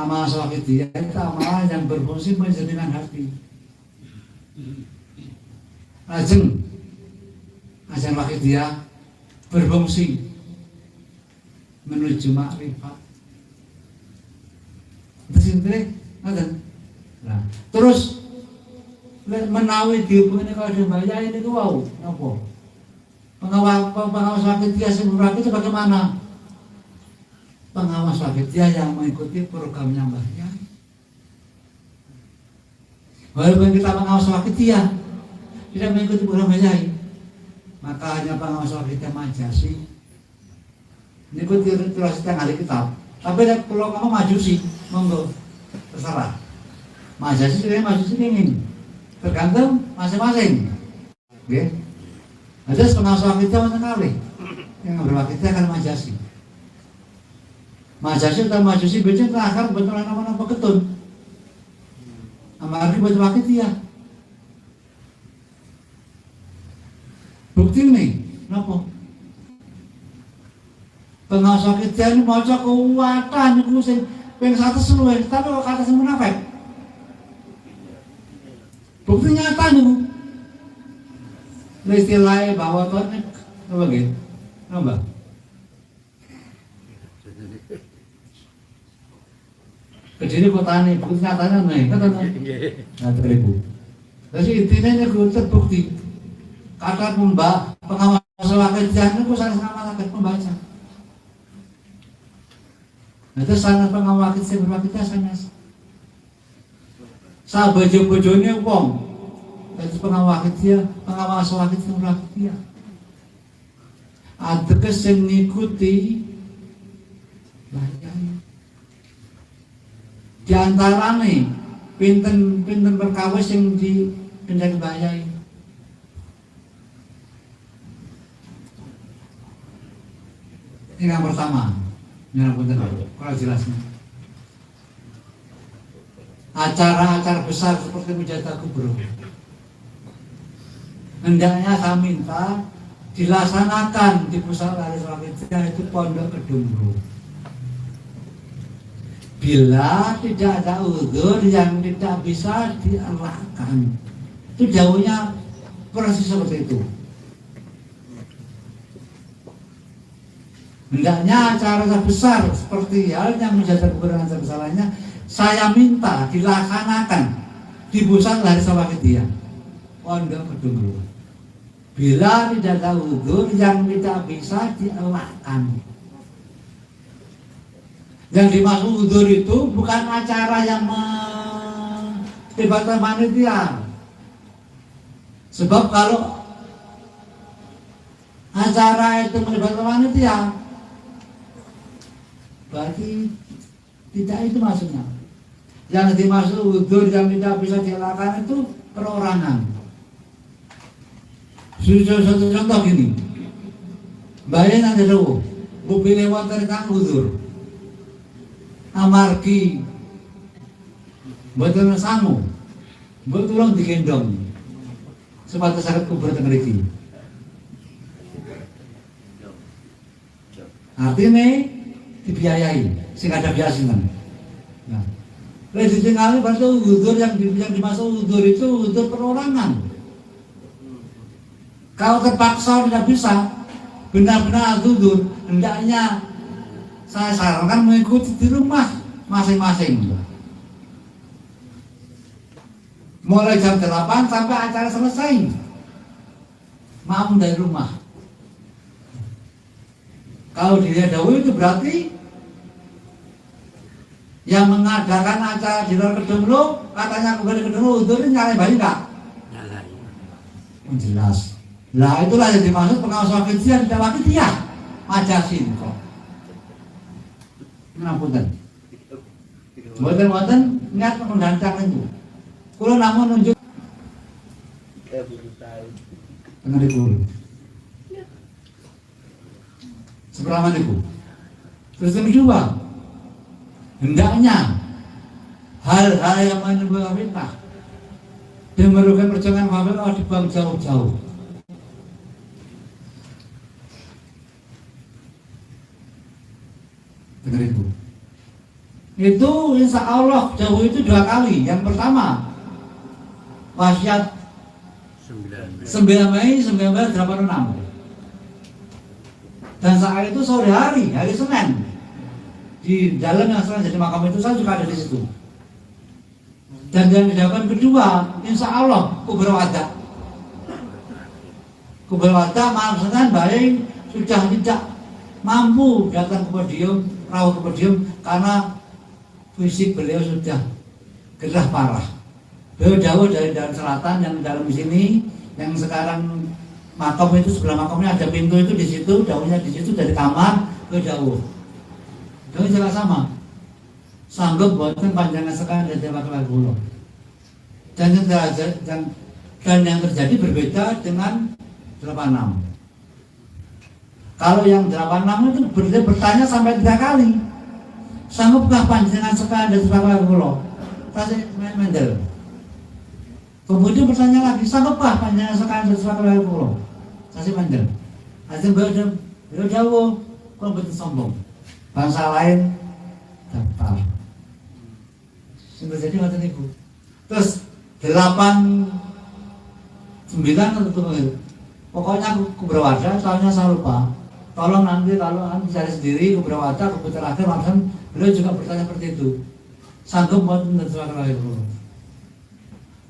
Amal swakitiyah itu amalan yang berfungsi menjernihkan hati. Ajeng wakitiyah berfungsi menuju makrifat. Nah, terus menawi dihubungi kalau dibayar ini itu wow, apa? Pengawas wakitiyah sempurna itu bagaimana? Pengawas wakitiyah yang mengikuti programnya Mbah Yai. Walaupun kita pengawas wakitiyah tidak mengikuti program Mbah Yai, maka hanya pengawas wakitiyah Majasi mengikuti terus kita ngali kitab. Tapi kalau kamu majusi, monggo terserah. Majasi sebenarnya majusi ingin tergantung masing-masing. Oke? Ada pengawas wakitiyah macam kali yang berwakitiyah kan Majasi. Majasi atau majusi beda terakhir betul nama-nama ketun. Amari betul wakitiyah. Bukti nih, kenapa? Pengawas wakitiyah ini mau kekuatan itu sing ping 100 luwih, tapi kok kata sing munafik. Bukti nyata nih. Istilahnya bahwa Tuhan apa gitu? Apa? Kejadian kotanya, bukti nyatanya nih, katanya. Nah, teribu. Jadi intinya ini terbukti. Kata pengawas wakitiyah itu salah ngamalkan pembaca. Nah, itu sangat pengawas wakitiyah sanes. Sabojo-bojone wong. Itu pengawas wakitiyah. Ada kesing ngikuti bayang. Di antara nih pinten perkawis yang di kendali bayai. Ini yang pertama, yang punten kalau jelasnya. Acara-acara besar seperti Mujadah Kubro, hendaknya saya minta dilaksanakan di pusat Laris Wakitiyah itu Pondok Kedungro. Bila tidak ada uzur yang tidak bisa dielakkan, itu jauhnya persis seperti itu. Hendaknya acara besar seperti halnya Mujadah Kubro acara besar lainnya, saya minta dilaksanakan di pusat Laris Wakitiyah Pondok Kedungro. Bila tidak ada uzur yang tidak bisa dielakkan. Yang dimaksud uzur itu bukan acara yang melibatkan panitia. Sebab kalau acara itu melibatkan panitia, berarti tidak itu maksudnya. Yang dimaksud uzur yang tidak bisa dielakkan itu perorangan. Satu contoh gini, bayan ada dulu, mobil lewat dari kang uzur, amargi, betul sangu, betul digendong, sepatu sakit kubur tengeriki. Artinya dibiayai, sing ada biasinan. Nah, lebih tinggal berarti uzur yang dimaksud uzur itu uzur perorangan. Kalau terpaksa tidak bisa benar-benar uzur, hendaknya saya sarankan mengikuti di rumah masing-masing. Mulai jam 8 sampai acara selesai. Mau dari rumah. Kalau dilihat dahulu itu berarti yang mengadakan acara di luar Kedungro, katanya kembali Kedungro, uzurnya nyalain bayi enggak? Nyalain. Jelas. Nah itulah yang dimaksud pengawas wakitiyah tidak wakitiyah Majasin kok. Ngapunten. Mboten niat mendancang itu. Kula namun nunjuk tengah di kulo. Seberapa niku? Terus yang kedua, hendaknya hal-hal yang menimbulkan fitnah dan merugikan perjuangan Muhammad harus dibuang jauh-jauh. Dengar itu. Itu insya Allah jauh itu 2 kali. Yang pertama wasiat 9 Mei 1986. Dan saat itu sore hari Senin, di dalam yang sekarang jadi makam itu saya juga ada di situ. Dan yang dilakukan kedua, insya Allah Kubrawada malam Senin baik sudah tidak mampu datang ke podium, rawuh ke podium karena fisik beliau sudah gerah parah. Beliau jauh dari dalam selatan yang dalam sini, yang sekarang makam itu sebelah makamnya ada pintu itu di situ, jauhnya di situ dari kamar ke jauh. Jauh juga sama. Sanggup buatkan panjangan sekarang dari Dewa Kulo. Dan yang terjadi berbeda dengan 86. Kalau yang 86 itu bertanya sampai 3 kali. Sanggupkah panjenengan sekarang dari Dewa Kulo? Kasih Mendel. Kemudian bertanya lagi, sanggupkah panjenengan sekarang dari Dewa Kulo? Kasih Mendel. Hasil beliau jauh, kok betul sombong. Bangsa lain daftar. Yang terjadi macam itu. Terus 8, 9 atau pokoknya Kubrawada, soalnya saya lupa. Tolong nanti kalau anda cari sendiri Kubrawada, komputer akhir langsung beliau juga bertanya seperti itu. Sanggup buat menentukan itu.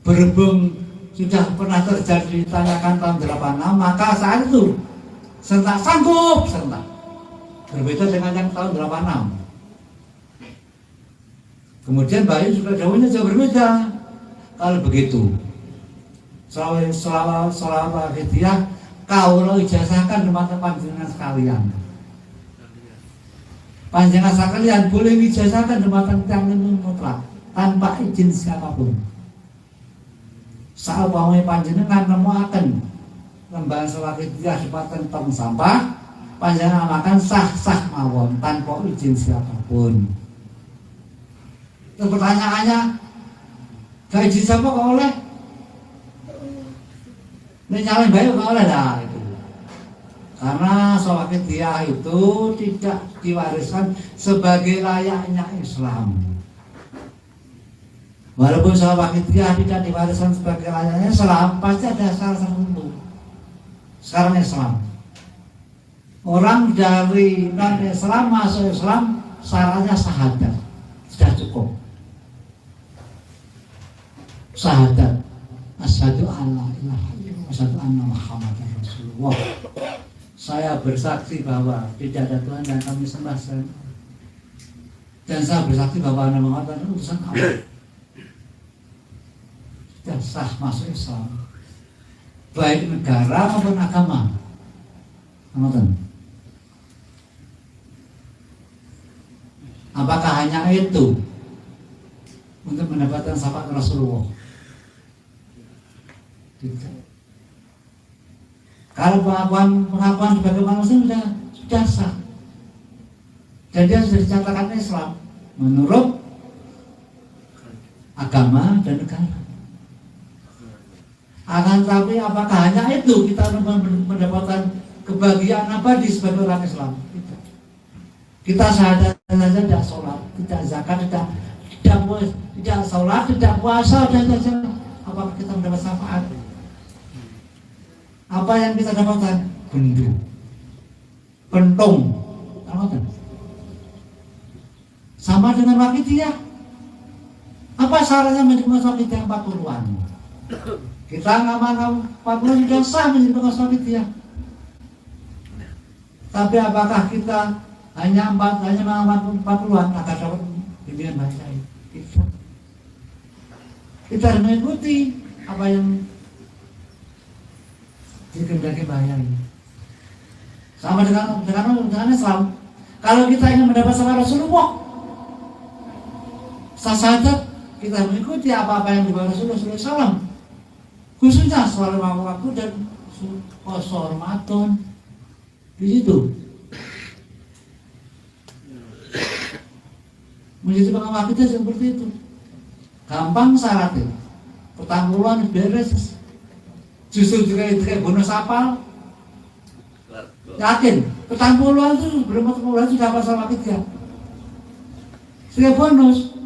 Berhubung sudah pernah terjadi ditanyakan tahun 86, maka saat itu sentak sanggup sentak. Berbeda dengan yang tahun 86. Kemudian Bayu juga jauhnya jauh berbeda. Kalau begitu, selawat hidayah kaulo ijazahkan rumah panjenengan sekalian. Panjenengan sekalian boleh ijazahkan rumah panjenengan mutlak tanpa izin siapapun. Saat pamai panjenengan nemuaken lembaga selawat hidayah di tong sampah, panjenengan makan sah mawon tanpa izin siapapun. Terus pertanyaannya, gak izin siapa kok oleh? Ini nyalain Bayu kok oleh dah itu. Karena sholat hidayah itu tidak diwariskan sebagai layaknya Islam. Walaupun sholat hidayah tidak diwariskan sebagai layaknya Islam, pasti ada syarat tertentu. Sekarang Islam, orang dari non-Islam masuk Islam, syaratnya syahadat, sudah cukup. Syahadat, asyhadu alla ilaha illallah, asyhadu anna Muhammadar Rasulullah. Saya bersaksi bahwa tidak ada Tuhan yang kami sembah selain Allah. Dan saya bersaksi bahwa Nabi Muhammad adalah utusan Allah. Sudah sah masuk Islam, baik negara maupun agama. Apakah hanya itu untuk mendapatkan syafaat Rasulullah? Tidak. Kalau pengakuan sebagai manusia sudah sah, dan dia sudah dicatatkan Islam menurut agama dan negara. Akan tapi apakah hanya itu kita mendapatkan kebahagiaan abadi sebagai orang Islam? Tidak. Kita syahadat saja tidak sholat, tidak zakat, tidak sholat, tidak puasa, dan apakah kita mendapat syafaat? Apa yang kita dapatkan? Bendu, pentung, sama dengan wakidiyah. Apa syaratnya menerima wakidiyah 40-an? Kita ngamal 40 sudah sah menerima wakidiyah. Tapi apakah kita hanya 40-an akan dapat bimbingan bahasa ini? Kita harus mengikuti apa yang dikehendaki bahaya ini. Sama dengan Islam. Kalau kita ingin mendapat sama Rasulullah, syahadat, kita mengikuti apa-apa yang dibawa Rasulullah SAW. Khususnya soal waktu dan kosor Ramadan di situ. Menjadi pengamal kita seperti itu. Gampang syaratnya. Pertanggulan beres. Justru juga itu kayak bonus apal. Yakin, pertanggulan itu belum pertanggulan sudah apa sama kita. Tiga bonus.